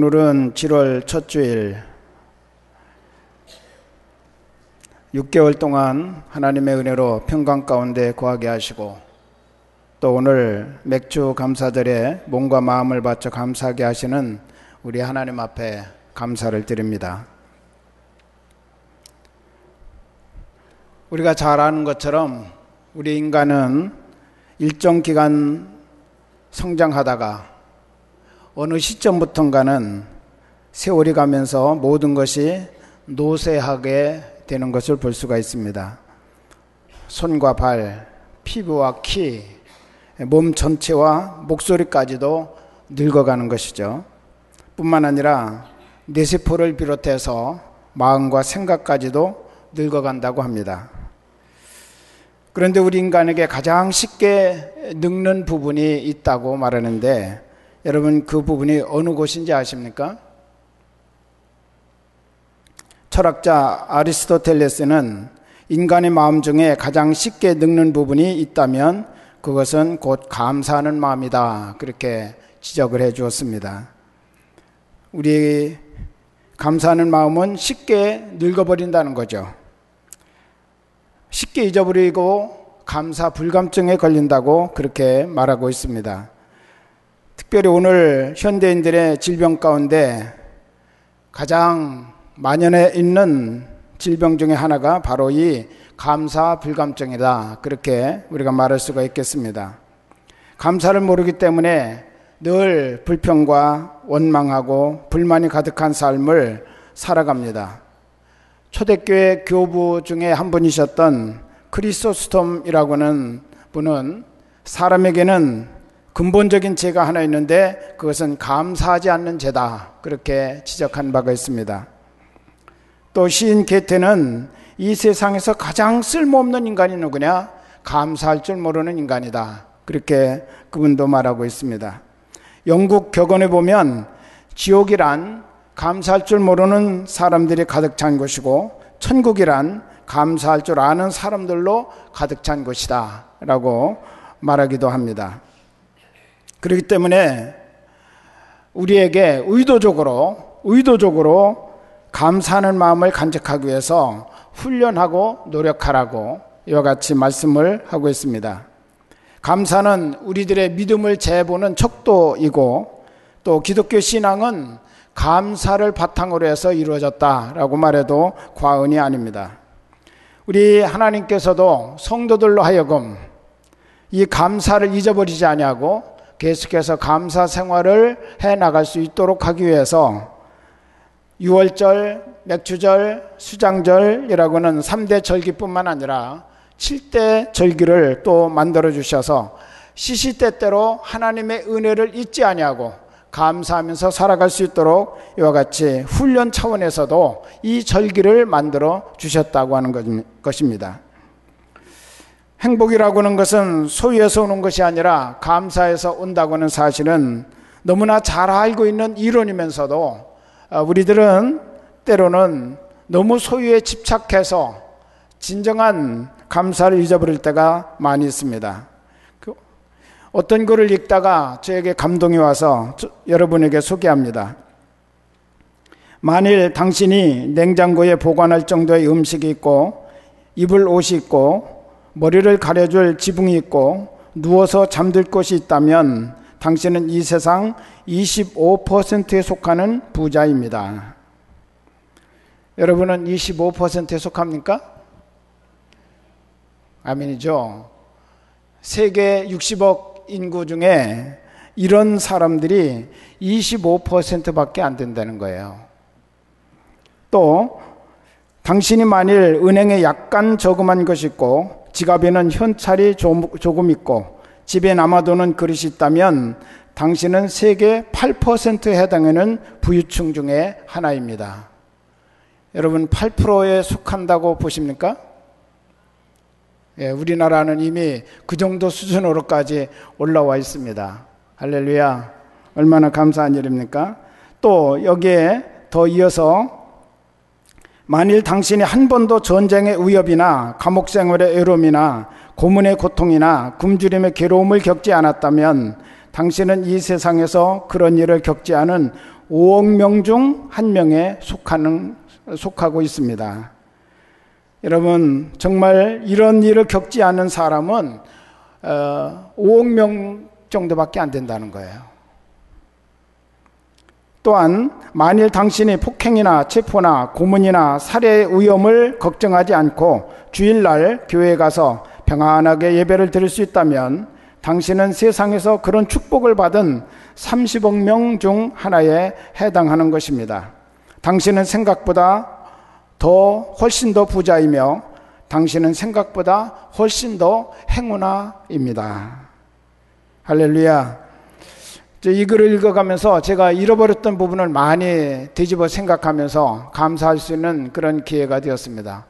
오늘은 7월 첫 주일, 6개월 동안 하나님의 은혜로 평강 가운데 거하게 하시고, 또 오늘 맥주 감사절에 몸과 마음을 바쳐 감사하게 하시는 우리 하나님 앞에 감사를 드립니다. 우리가 잘 아는 것처럼 우리 인간은 일정 기간 성장하다가 어느 시점부터인가는 세월이 가면서 모든 것이 노쇠하게 되는 것을 볼 수가 있습니다. 손과 발, 피부와 키, 몸 전체와 목소리까지도 늙어가는 것이죠. 뿐만 아니라 뇌세포를 비롯해서 마음과 생각까지도 늙어간다고 합니다. 그런데 우리 인간에게 가장 쉽게 늙는 부분이 있다고 말하는데, 여러분 그 부분이 어느 곳인지 아십니까? 철학자 아리스토텔레스는 인간의 마음 중에 가장 쉽게 늙는 부분이 있다면 그것은 곧 감사하는 마음이다, 그렇게 지적을 해 주었습니다. 우리 감사하는 마음은 쉽게 늙어버린다는 거죠. 쉽게 잊어버리고 감사 불감증에 걸린다고 그렇게 말하고 있습니다. 특별히 오늘 현대인들의 질병 가운데 가장 만연해 있는 질병 중에 하나가 바로 이 감사 불감증이다, 그렇게 우리가 말할 수가 있겠습니다. 감사를 모르기 때문에 늘 불평과 원망하고 불만이 가득한 삶을 살아갑니다. 초대교회 교부 중에 한 분이셨던 크리소스톰이라고 하는 분은 사람에게는 근본적인 죄가 하나 있는데 그것은 감사하지 않는 죄다, 그렇게 지적한 바가 있습니다. 또 시인 게테는 이 세상에서 가장 쓸모없는 인간이 누구냐? 감사할 줄 모르는 인간이다, 그렇게 그분도 말하고 있습니다. 영국 격언에 보면 지옥이란 감사할 줄 모르는 사람들이 가득 찬 곳이고 천국이란 감사할 줄 아는 사람들로 가득 찬 곳이다 라고 말하기도 합니다. 그렇기 때문에 우리에게 의도적으로 감사하는 마음을 간직하기 위해서 훈련하고 노력하라고 이와 같이 말씀을 하고 있습니다. 감사는 우리들의 믿음을 재보는 척도이고, 또 기독교 신앙은 감사를 바탕으로 해서 이루어졌다라고 말해도 과언이 아닙니다. 우리 하나님께서도 성도들로 하여금 이 감사를 잊어버리지 아니하고 계속해서 감사 생활을 해나갈 수 있도록 하기 위해서 유월절, 맥주절, 수장절이라고는 3대 절기뿐만 아니라 7대 절기를 또 만들어 주셔서 시시때때로 하나님의 은혜를 잊지 아니하고 감사하면서 살아갈 수 있도록 이와 같이 훈련 차원에서도 이 절기를 만들어 주셨다고 하는 것입니다. 행복이라고 하는 것은 소유에서 오는 것이 아니라 감사에서 온다고 하는 사실은 너무나 잘 알고 있는 이론이면서도 우리들은 때로는 너무 소유에 집착해서 진정한 감사를 잊어버릴 때가 많이 있습니다. 어떤 글을 읽다가 저에게 감동이 와서 여러분에게 소개합니다. 만일 당신이 냉장고에 보관할 정도의 음식이 있고 입을 옷이 있고 머리를 가려줄 지붕이 있고 누워서 잠들 곳이 있다면 당신은 이 세상 25%에 속하는 부자입니다. 여러분은 25%에 속합니까? 아멘이죠. 세계 60억 인구 중에 이런 사람들이 25%밖에 안 된다는 거예요. 또 당신이 만일 은행에 약간 저금한 것이 있고 지갑에는 현찰이 조금 있고 집에 남아도는 그릇이 있다면 당신은 세계 8%에 해당하는 부유층 중에 하나입니다. 여러분 8%에 속한다고 보십니까? 예, 우리나라는 이미 그 정도 수준으로까지 올라와 있습니다. 할렐루야, 얼마나 감사한 일입니까? 또 여기에 더 이어서 만일 당신이 한 번도 전쟁의 위협이나 감옥 생활의 애로움이나 고문의 고통이나 굶주림의 괴로움을 겪지 않았다면 당신은 이 세상에서 그런 일을 겪지 않은 5억 명 중 1명에 속하고 있습니다. 여러분, 정말 이런 일을 겪지 않은 사람은 5억 명 정도밖에 안 된다는 거예요. 또한 만일 당신이 폭행이나 체포나 고문이나 살해의 위험을 걱정하지 않고 주일날 교회에 가서 평안하게 예배를 드릴 수 있다면 당신은 세상에서 그런 축복을 받은 30억 명 중 하나에 해당하는 것입니다. 당신은 생각보다 훨씬 더 부자이며 당신은 생각보다 훨씬 더 행운아입니다. 할렐루야. 이 글을 읽어가면서 제가 잃어버렸던 부분을 많이 뒤집어 생각하면서 감사할 수 있는 그런 기회가 되었습니다.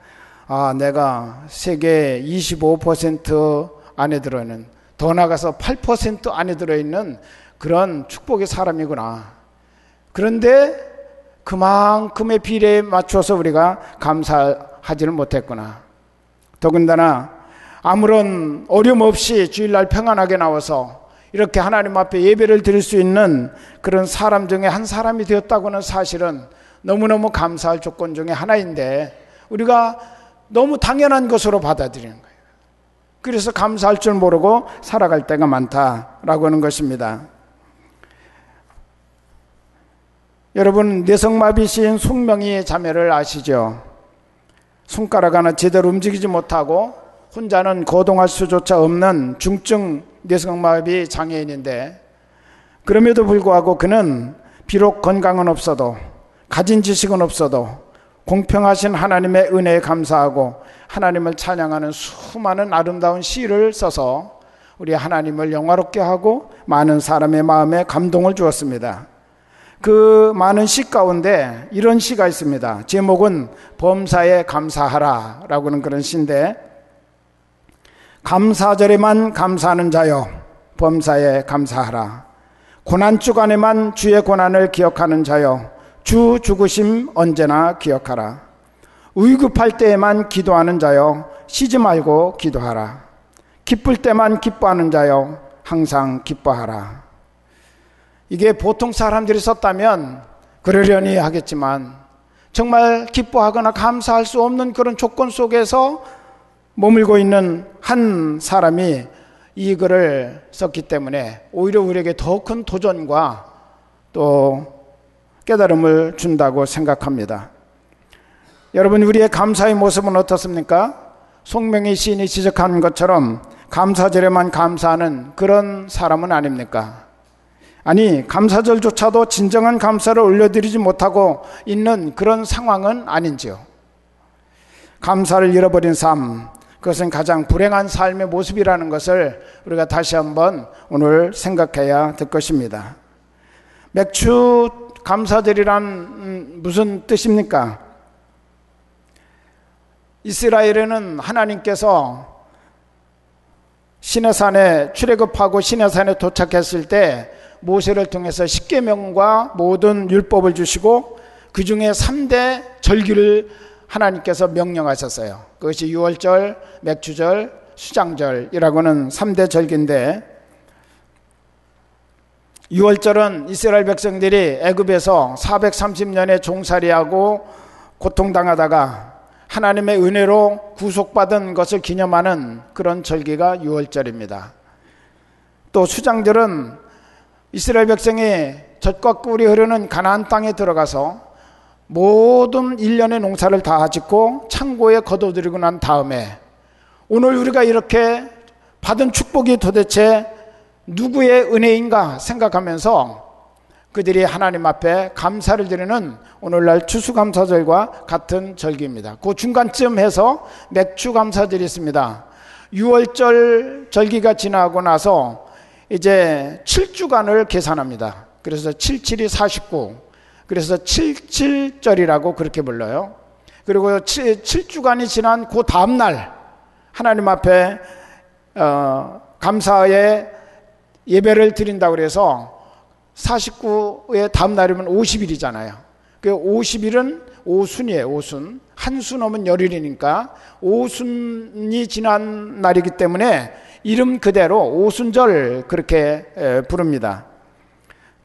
내가 세계 25% 안에 들어있는, 더 나아가서 8% 안에 들어있는 그런 축복의 사람이구나. 그런데 그만큼의 비례에 맞춰서 우리가 감사하지를 못했구나. 더군다나 아무런 어려움 없이 주일날 평안하게 나와서 이렇게 하나님 앞에 예배를 드릴 수 있는 그런 사람 중에 한 사람이 되었다고는 사실은 너무너무 감사할 조건 중에 하나인데 우리가 너무 당연한 것으로 받아들이는 거예요. 그래서 감사할 줄 모르고 살아갈 때가 많다라고 하는 것입니다. 여러분, 뇌성마비신 송명희 자매를 아시죠? 손가락 하나 제대로 움직이지 못하고 혼자는 거동할 수조차 없는 중증 뇌성마비 장애인인데, 그럼에도 불구하고 그는 비록 건강은 없어도 가진 지식은 없어도 공평하신 하나님의 은혜에 감사하고 하나님을 찬양하는 수많은 아름다운 시를 써서 우리 하나님을 영화롭게 하고 많은 사람의 마음에 감동을 주었습니다. 그 많은 시 가운데 이런 시가 있습니다. 제목은 범사에 감사하라 라고 하는 그런 시인데, 감사절에만 감사하는 자여 범사에 감사하라. 고난주간에만 주의 고난을 기억하는 자여 주 죽으심 언제나 기억하라. 위급할 때에만 기도하는 자여 쉬지 말고 기도하라. 기쁠 때만 기뻐하는 자여 항상 기뻐하라. 이게 보통 사람들이 썼다면 그러려니 하겠지만 정말 기뻐하거나 감사할 수 없는 그런 조건 속에서 머물고 있는 한 사람이 이 글을 썼기 때문에 오히려 우리에게 더 큰 도전과 또 깨달음을 준다고 생각합니다. 여러분, 우리의 감사의 모습은 어떻습니까? 송명희 시인이 지적한 것처럼 감사절에만 감사하는 그런 사람은 아닙니까? 아니, 감사절조차도 진정한 감사를 올려드리지 못하고 있는 그런 상황은 아닌지요. 감사를 잃어버린 삶, 그것은 가장 불행한 삶의 모습이라는 것을 우리가 다시 한번 오늘 생각해야 될 것입니다. 맥주 감사절이란 무슨 뜻입니까? 이스라엘에는 하나님께서 시내산에 출애굽하고 시내산에 도착했을 때 모세를 통해서 십계명과 모든 율법을 주시고 그 중에 3대 절기를 하나님께서 명령하셨어요. 그것이 유월절, 맥주절, 수장절이라고는 3대 절기인데, 유월절은 이스라엘 백성들이 애굽에서 430년의 종살이하고 고통당하다가 하나님의 은혜로 구속받은 것을 기념하는 그런 절기가 유월절입니다. 또 수장절은 이스라엘 백성이 젖과 꿀이 흐르는 가나안 땅에 들어가서 모든 1년의 농사를 다 짓고 창고에 거둬들이고 난 다음에 오늘 우리가 이렇게 받은 축복이 도대체 누구의 은혜인가 생각하면서 그들이 하나님 앞에 감사를 드리는 오늘날 추수감사절과 같은 절기입니다. 그 중간쯤 해서 맥주감사절이 있습니다. 6월절 절기가 지나고 나서 이제 7주간을 계산합니다. 그래서 77이 49, 그래서 77절이라고 그렇게 불러요. 그리고 7주간이 지난 그 다음날 하나님 앞에 감사의 예배를 드린다고 그래서 49의 다음날이면 50일이잖아요. 그 50일은 오순이에요. 오순. 한 수 넘은 열흘이니까 오순이 지난 날이기 때문에 이름 그대로 오순절 그렇게 부릅니다.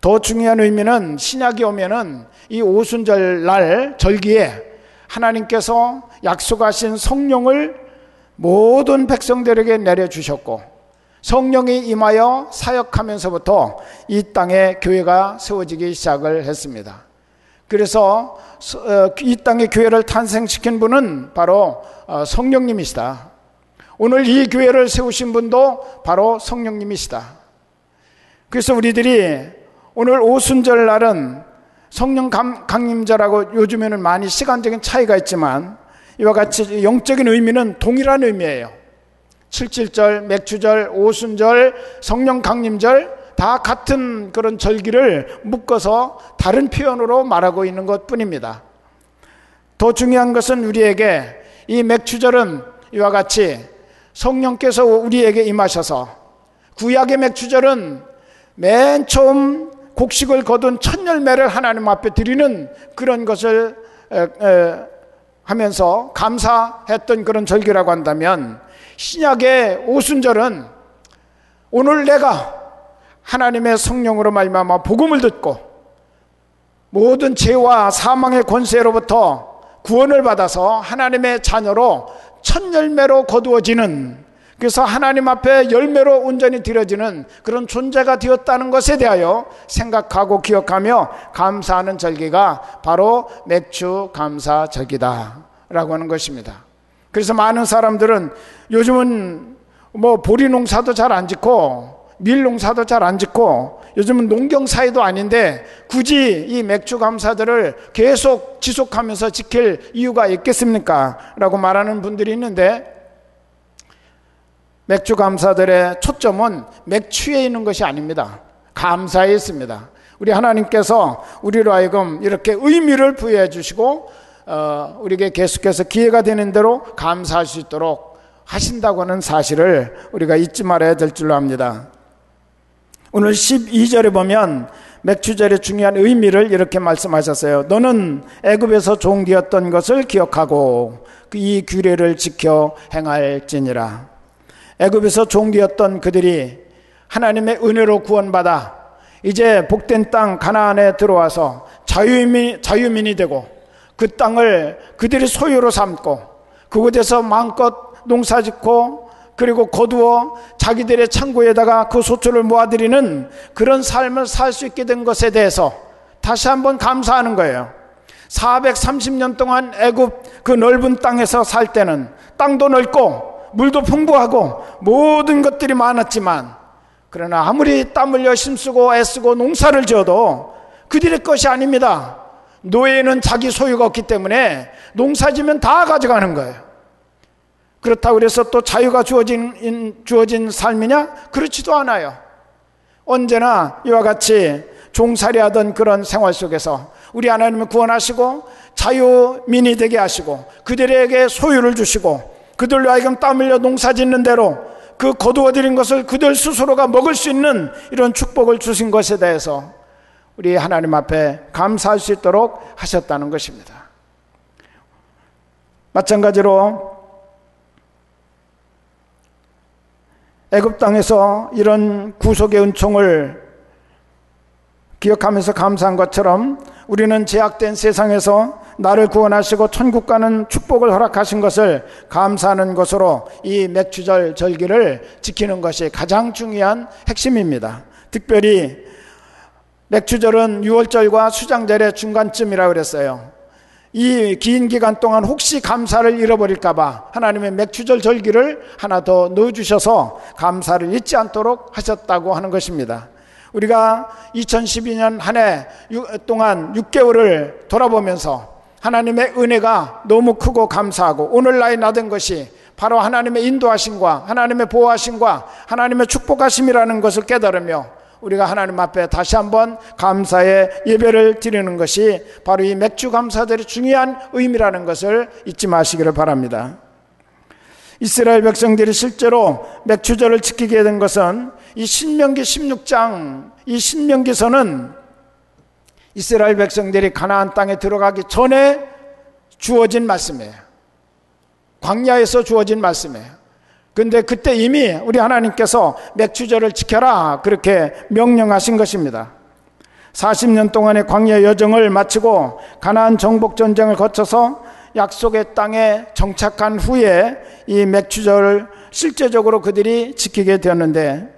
더 중요한 의미는 신약이 오면은 이 오순절 날 절기에 하나님께서 약속하신 성령을 모든 백성들에게 내려주셨고 성령이 임하여 사역하면서부터 이 땅에 교회가 세워지기 시작을 했습니다. 그래서 이 땅에 교회를 탄생시킨 분은 바로 성령님이시다. 오늘 이 교회를 세우신 분도 바로 성령님이시다. 그래서 우리들이 오늘 오순절 날은 성령 강림절하고 요즘에는 많이 시간적인 차이가 있지만 이와 같이 영적인 의미는 동일한 의미예요. 칠칠절, 맥추절, 오순절, 성령 강림절 다 같은 그런 절기를 묶어서 다른 표현으로 말하고 있는 것 뿐입니다. 더 중요한 것은 우리에게 이 맥추절은 이와 같이 성령께서 우리에게 임하셔서, 구약의 맥추절은 맨 처음 곡식을 거둔 첫 열매를 하나님 앞에 드리는 그런 것을 하면서 감사했던 그런 절기라고 한다면, 신약의 오순절은 오늘 내가 하나님의 성령으로 말미암아 복음을 듣고 모든 죄와 사망의 권세로부터 구원을 받아서 하나님의 자녀로 첫 열매로 거두어지는, 그래서 하나님 앞에 열매로 온전히 드려지는 그런 존재가 되었다는 것에 대하여 생각하고 기억하며 감사하는 절기가 바로 맥추 감사 절기다 라고 하는 것입니다. 그래서 많은 사람들은 요즘은 뭐 보리 농사도 잘 안 짓고 밀 농사도 잘 안 짓고 요즘은 농경 사회도 아닌데 굳이 이 맥추 감사절을 계속 지속하면서 지킬 이유가 있겠습니까? 라고 말하는 분들이 있는데, 맥추 감사절의 초점은 맥추에 있는 것이 아닙니다. 감사에 있습니다. 우리 하나님께서 우리로 하여금 이렇게 의미를 부여해 주시고 우리에게 계속해서 기회가 되는 대로 감사할 수 있도록 하신다고 하는 사실을 우리가 잊지 말아야 될 줄로 압니다. 오늘 12절에 보면 맥추절의 중요한 의미를 이렇게 말씀하셨어요. 너는 애굽에서 종되었던 것을 기억하고 이 규례를 지켜 행할지니라. 애굽에서 종되었던 그들이 하나님의 은혜로 구원받아 이제 복된 땅 가나안에 들어와서 자유민이 되고 그 땅을 그들이 소유로 삼고 그곳에서 마음껏 농사짓고 그리고 거두어 자기들의 창고에다가 그 소초를 모아들이는 그런 삶을 살 수 있게 된 것에 대해서 다시 한번 감사하는 거예요. 430년 동안 애굽 그 넓은 땅에서 살 때는 땅도 넓고 물도 풍부하고 모든 것들이 많았지만, 그러나 아무리 땀 흘려 힘쓰고 애쓰고 농사를 지어도 그들의 것이 아닙니다. 노예는 자기 소유가 없기 때문에 농사지면 다 가져가는 거예요. 그렇다고 해서 또 자유가 주어진 삶이냐? 그렇지도 않아요. 언제나 이와 같이 종살이하던 그런 생활 속에서 우리 하나님을 구원하시고 자유민이 되게 하시고 그들에게 소유를 주시고 그들로 하여금 땀 흘려 농사짓는 대로 그 거두어들인 것을 그들 스스로가 먹을 수 있는 이런 축복을 주신 것에 대해서 우리 하나님 앞에 감사할 수 있도록 하셨다는 것입니다. 마찬가지로 애굽 땅에서 이런 구속의 은총을 기억하면서 감사한 것처럼 우리는 제약된 세상에서 나를 구원하시고 천국 가는 축복을 허락하신 것을 감사하는 것으로 이 맥추절 절기를 지키는 것이 가장 중요한 핵심입니다. 특별히 맥추절은 6월절과 수장절의 중간쯤이라고 그랬어요. 이 긴 기간 동안 혹시 감사를 잃어버릴까봐 하나님의 맥추절 절기를 하나 더 넣어주셔서 감사를 잊지 않도록 하셨다고 하는 것입니다. 우리가 2012년 한 해 동안 6개월을 돌아보면서 하나님의 은혜가 너무 크고 감사하고 오늘날 나된 것이 바로 하나님의 인도하심과 하나님의 보호하심과 하나님의 축복하심이라는 것을 깨달으며 우리가 하나님 앞에 다시 한번 감사의 예배를 드리는 것이 바로 이 맥추 감사절의 중요한 의미라는 것을 잊지 마시기를 바랍니다. 이스라엘 백성들이 실제로 맥추절을 지키게 된 것은 이 신명기 16장, 이 신명기서는 이스라엘 백성들이 가나안 땅에 들어가기 전에 주어진 말씀이에요. 광야에서 주어진 말씀이에요. 근데 그때 이미 우리 하나님께서 맥추절을 지켜라 그렇게 명령하신 것입니다. 40년 동안의 광야 여정을 마치고 가나안 정복 전쟁을 거쳐서 약속의 땅에 정착한 후에 이 맥추절을 실제적으로 그들이 지키게 되었는데,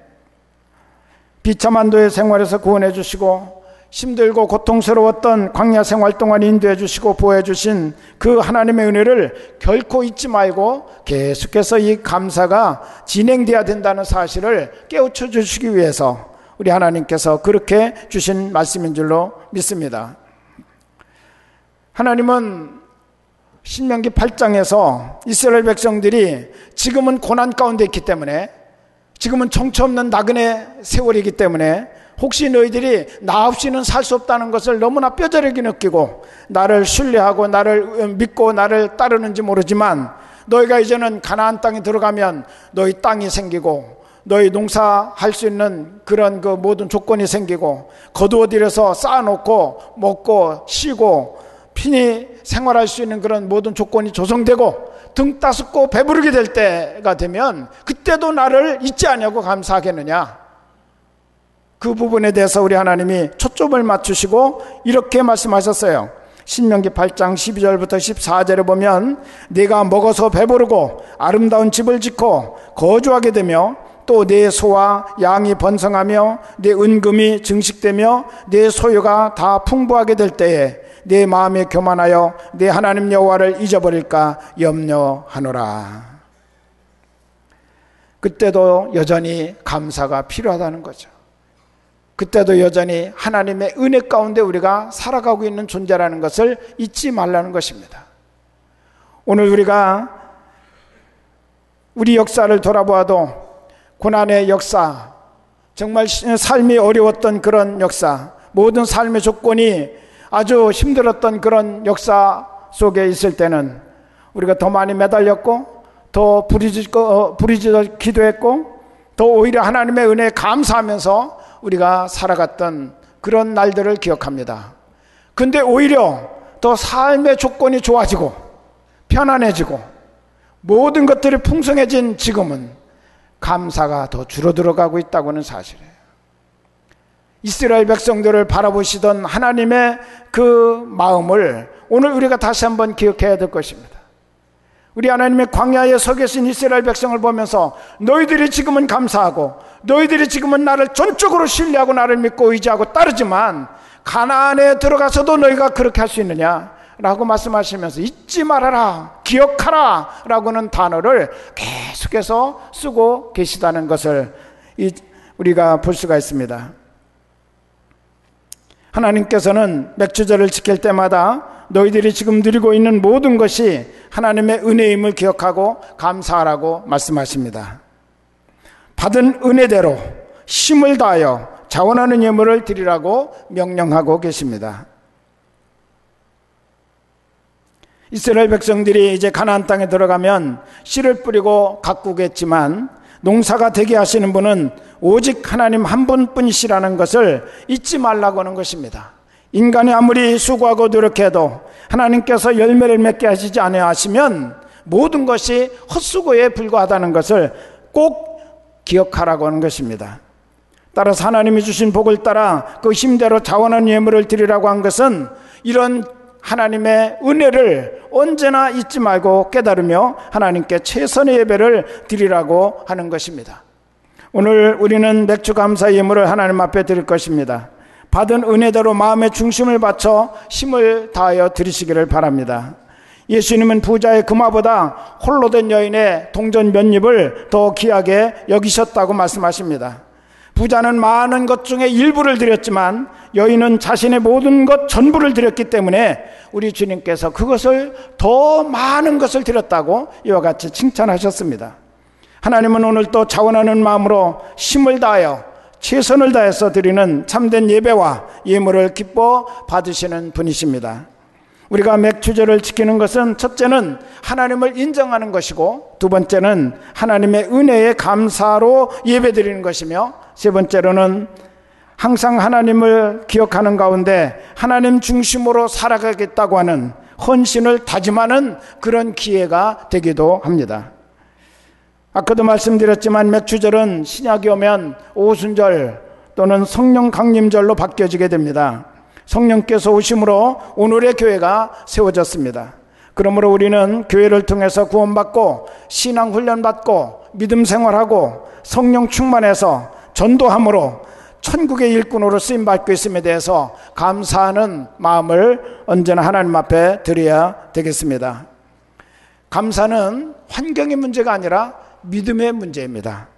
비참한 도의 생활에서 구원해 주시고 힘들고 고통스러웠던 광야 생활 동안 인도해 주시고 보호해 주신 그 하나님의 은혜를 결코 잊지 말고 계속해서 이 감사가 진행돼야 된다는 사실을 깨우쳐 주시기 위해서 우리 하나님께서 그렇게 주신 말씀인 줄로 믿습니다. 하나님은 신명기 8장에서 이스라엘 백성들이 지금은 고난 가운데 있기 때문에, 지금은 정처 없는 나그네 세월이기 때문에 혹시 너희들이 나 없이는 살 수 없다는 것을 너무나 뼈저리게 느끼고 나를 신뢰하고 나를 믿고 나를 따르는지 모르지만, 너희가 이제는 가나안 땅에 들어가면 너희 땅이 생기고 너희 농사할 수 있는 그런 그 모든 조건이 생기고 거두어들여서 쌓아놓고 먹고 쉬고 편히 생활할 수 있는 그런 모든 조건이 조성되고 등 따숩고 배부르게 될 때가 되면 그때도 나를 잊지 않냐고 감사하겠느냐. 그 부분에 대해서 우리 하나님이 초점을 맞추시고 이렇게 말씀하셨어요. 신명기 8장 12절부터 14절에 보면, 네가 먹어서 배부르고 아름다운 집을 짓고 거주하게 되며 또 내 소와 양이 번성하며 내 은금이 증식되며 내 소유가 다 풍부하게 될 때에 내 마음에 교만하여 내 하나님 여호와를 잊어버릴까 염려하노라. 그때도 여전히 감사가 필요하다는 거죠. 그때도 여전히 하나님의 은혜 가운데 우리가 살아가고 있는 존재라는 것을 잊지 말라는 것입니다. 오늘 우리가 우리 역사를 돌아보아도 고난의 역사, 정말 삶이 어려웠던 그런 역사, 모든 삶의 조건이 아주 힘들었던 그런 역사 속에 있을 때는 우리가 더 많이 매달렸고 더 부르짖어 기도했고 더 오히려 하나님의 은혜에 감사하면서 우리가 살아갔던 그런 날들을 기억합니다. 근데 오히려 더 삶의 조건이 좋아지고 편안해지고 모든 것들이 풍성해진 지금은 감사가 더 줄어들어가고 있다고 하는 사실이에요. 이스라엘 백성들을 바라보시던 하나님의 그 마음을 오늘 우리가 다시 한번 기억해야 될 것입니다. 우리 하나님의 광야에 서 계신 이스라엘 백성을 보면서 너희들이 지금은 감사하고 너희들이 지금은 나를 전적으로 신뢰하고 나를 믿고 의지하고 따르지만 가나안에 들어가서도 너희가 그렇게 할 수 있느냐 라고 말씀하시면서 잊지 말아라, 기억하라 라고는 단어를 계속해서 쓰고 계시다는 것을 우리가 볼 수가 있습니다. 하나님께서는 맥주절을 지킬 때마다 너희들이 지금 누리고 있는 모든 것이 하나님의 은혜임을 기억하고 감사하라고 말씀하십니다. 받은 은혜대로 힘을 다하여 자원하는 예물을 드리라고 명령하고 계십니다. 이스라엘 백성들이 이제 가나안 땅에 들어가면 씨를 뿌리고 가꾸겠지만 농사가 되게 하시는 분은 오직 하나님 한 분뿐이시라는 것을 잊지 말라고 하는 것입니다. 인간이 아무리 수고하고 노력해도 하나님께서 열매를 맺게 하시지 아니하시면 모든 것이 헛수고에 불과하다는 것을 꼭 기억하라고 하는 것입니다. 따라서 하나님이 주신 복을 따라 그 힘대로 자원한 예물을 드리라고 한 것은 이런 하나님의 은혜를 언제나 잊지 말고 깨달으며 하나님께 최선의 예배를 드리라고 하는 것입니다. 오늘 우리는 맥주 감사 예물을 하나님 앞에 드릴 것입니다. 받은 은혜대로 마음의 중심을 바쳐 힘을 다하여 드리시기를 바랍니다. 예수님은 부자의 금화보다 홀로 된 여인의 동전 몇 입을 더 귀하게 여기셨다고 말씀하십니다. 부자는 많은 것 중에 일부를 드렸지만 여인은 자신의 모든 것 전부를 드렸기 때문에 우리 주님께서 그것을 더 많은 것을 드렸다고 이와 같이 칭찬하셨습니다. 하나님은 오늘 또 자원하는 마음으로 힘을 다하여 최선을 다해서 드리는 참된 예배와 예물을 기뻐 받으시는 분이십니다. 우리가 맥주절을 지키는 것은 첫째는 하나님을 인정하는 것이고 두 번째는 하나님의 은혜에 감사로 예배드리는 것이며 세 번째로는 항상 하나님을 기억하는 가운데 하나님 중심으로 살아가겠다고 하는 헌신을 다짐하는 그런 기회가 되기도 합니다. 아까도 말씀드렸지만 맥주절은 신약이 오면 오순절 또는 성령 강림절로 바뀌어지게 됩니다. 성령께서 오심으로 오늘의 교회가 세워졌습니다. 그러므로 우리는 교회를 통해서 구원받고 신앙 훈련받고 믿음 생활하고 성령 충만해서 전도함으로 천국의 일꾼으로 쓰임받고 있음에 대해서 감사하는 마음을 언제나 하나님 앞에 드려야 되겠습니다. 감사는 환경의 문제가 아니라 믿음의 문제입니다.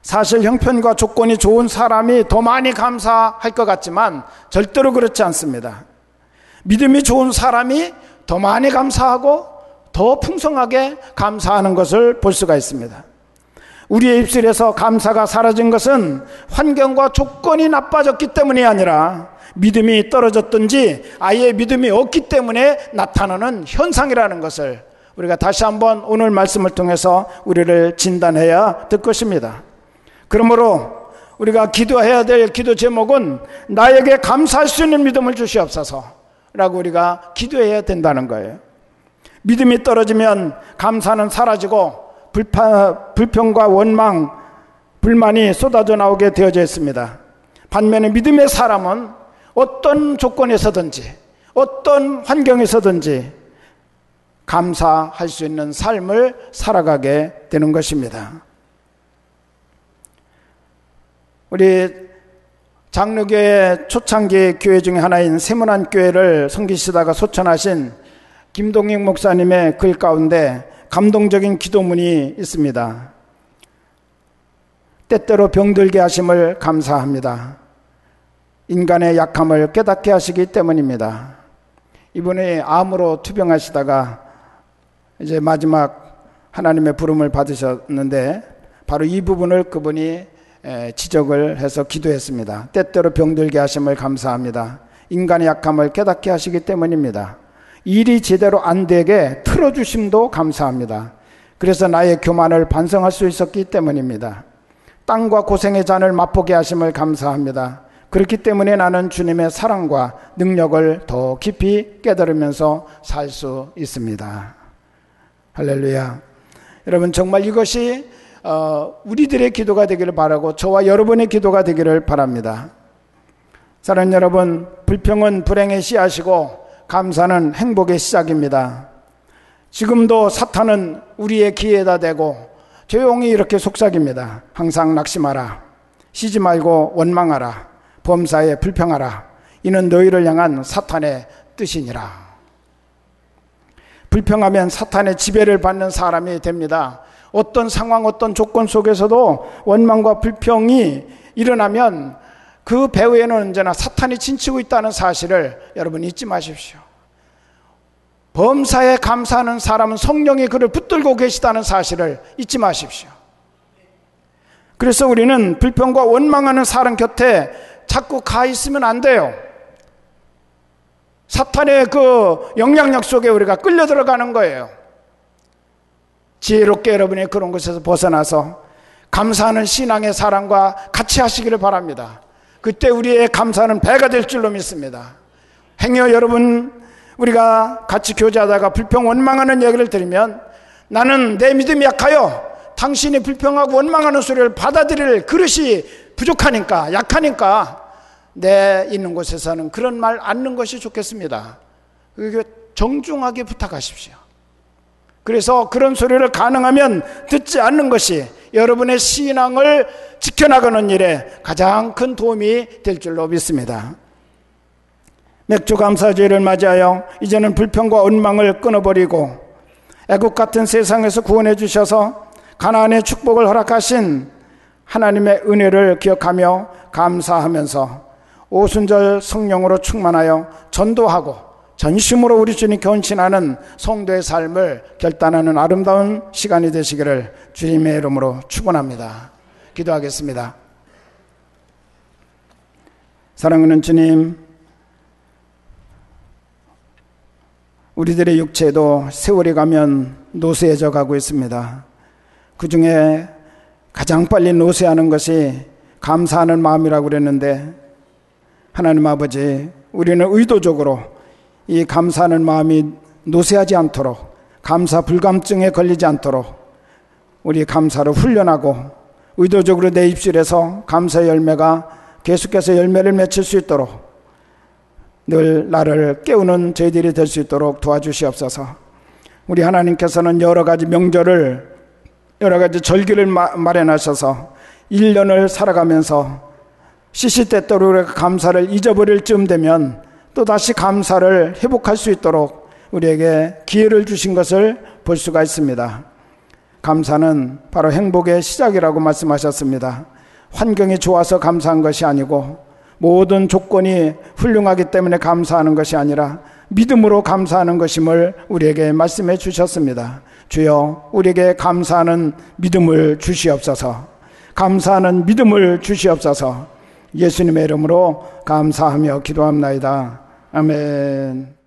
사실 형편과 조건이 좋은 사람이 더 많이 감사할 것 같지만 절대로 그렇지 않습니다. 믿음이 좋은 사람이 더 많이 감사하고 더 풍성하게 감사하는 것을 볼 수가 있습니다. 우리의 입술에서 감사가 사라진 것은 환경과 조건이 나빠졌기 때문이 아니라 믿음이 떨어졌든지 아예 믿음이 없기 때문에 나타나는 현상이라는 것을 우리가 다시 한번 오늘 말씀을 통해서 우리를 진단해야 될 것입니다. 그러므로 우리가 기도해야 될 기도 제목은 나에게 감사할 수 있는 믿음을 주시옵소서 라고 우리가 기도해야 된다는 거예요. 믿음이 떨어지면 감사는 사라지고 불평과 원망, 불만이 쏟아져 나오게 되어져 있습니다. 반면에 믿음의 사람은 어떤 조건에서든지 어떤 환경에서든지 감사할 수 있는 삶을 살아가게 되는 것입니다. 우리 장로교회 초창기 교회 중에 하나인 세문안교회를 섬기시다가 소천하신 김동익 목사님의 글 가운데 감동적인 기도문이 있습니다. 때때로 병들게 하심을 감사합니다. 인간의 약함을 깨닫게 하시기 때문입니다. 이분이 암으로 투병하시다가 이제 마지막 하나님의 부름을 받으셨는데 바로 이 부분을 그분이 지적을 해서 기도했습니다. 때때로 병들게 하심을 감사합니다. 인간의 약함을 깨닫게 하시기 때문입니다. 일이 제대로 안 되게 틀어주심도 감사합니다. 그래서 나의 교만을 반성할 수 있었기 때문입니다. 땅과 고생의 잔을 맛보게 하심을 감사합니다. 그렇기 때문에 나는 주님의 사랑과 능력을 더 깊이 깨달으면서 살 수 있습니다. 할렐루야. 여러분, 정말 이것이 우리들의 기도가 되기를 바라고 저와 여러분의 기도가 되기를 바랍니다. 사랑하는 여러분, 불평은 불행의 씨앗이고 감사는 행복의 시작입니다. 지금도 사탄은 우리의 귀에다 대고 조용히 이렇게 속삭입니다. 항상 낙심하라. 쉬지 말고 원망하라. 범사에 불평하라. 이는 너희를 향한 사탄의 뜻이니라. 불평하면 사탄의 지배를 받는 사람이 됩니다. 어떤 상황, 어떤 조건 속에서도 원망과 불평이 일어나면 그 배후에는 언제나 사탄이 진치고 있다는 사실을 여러분 잊지 마십시오. 범사에 감사하는 사람은 성령이 그를 붙들고 계시다는 사실을 잊지 마십시오. 그래서 우리는 불평과 원망하는 사람 곁에 자꾸 가 있으면 안 돼요. 사탄의 그 영향력 속에 우리가 끌려 들어가는 거예요. 지혜롭게 여러분이 그런 것에서 벗어나서 감사하는 신앙의 사람과 같이 하시기를 바랍니다. 그때 우리의 감사는 배가 될 줄로 믿습니다. 행여 여러분 우리가 같이 교제하다가 불평 원망하는 얘기를 들으면 나는 내 믿음이 약하여 당신이 불평하고 원망하는 소리를 받아들일 그릇이 부족하니까, 약하니까 내 있는 곳에서는 그런 말 않는 것이 좋겠습니다. 그게 정중하게 부탁하십시오. 그래서 그런 소리를 가능하면 듣지 않는 것이 여러분의 신앙을 지켜나가는 일에 가장 큰 도움이 될 줄로 믿습니다. 맥주감사주의를 맞이하여 이제는 불평과 원망을 끊어버리고 애국 같은 세상에서 구원해 주셔서 가나안의 축복을 허락하신 하나님의 은혜를 기억하며 감사하면서 오순절 성령으로 충만하여 전도하고 전심으로 우리 주님께 헌신하는 성도의 삶을 결단하는 아름다운 시간이 되시기를 주님의 이름으로 축원합니다. 기도하겠습니다. 사랑하는 주님, 우리들의 육체도 세월이 가면 노쇠해져 가고 있습니다. 그 중에 가장 빨리 노쇠하는 것이 감사하는 마음이라고 그랬는데, 하나님 아버지, 우리는 의도적으로 이 감사하는 마음이 노쇠하지 않도록, 감사 불감증에 걸리지 않도록 우리 감사를 훈련하고 의도적으로 내 입술에서 감사의 열매가 계속해서 열매를 맺힐 수 있도록 늘 나를 깨우는 저희들이 될 수 있도록 도와주시옵소서. 우리 하나님께서는 여러 가지 명절을, 여러 가지 절기를 마련하셔서 1년을 살아가면서 시시때때로 감사를 잊어버릴 즈음 되면 또다시 감사를 회복할 수 있도록 우리에게 기회를 주신 것을 볼 수가 있습니다. 감사는 바로 행복의 시작이라고 말씀하셨습니다. 환경이 좋아서 감사한 것이 아니고 모든 조건이 훌륭하기 때문에 감사하는 것이 아니라 믿음으로 감사하는 것임을 우리에게 말씀해 주셨습니다. 주여, 우리에게 감사하는 믿음을 주시옵소서. 감사하는 믿음을 주시옵소서. 예수님의 이름으로 감사하며 기도합나이다. 아멘.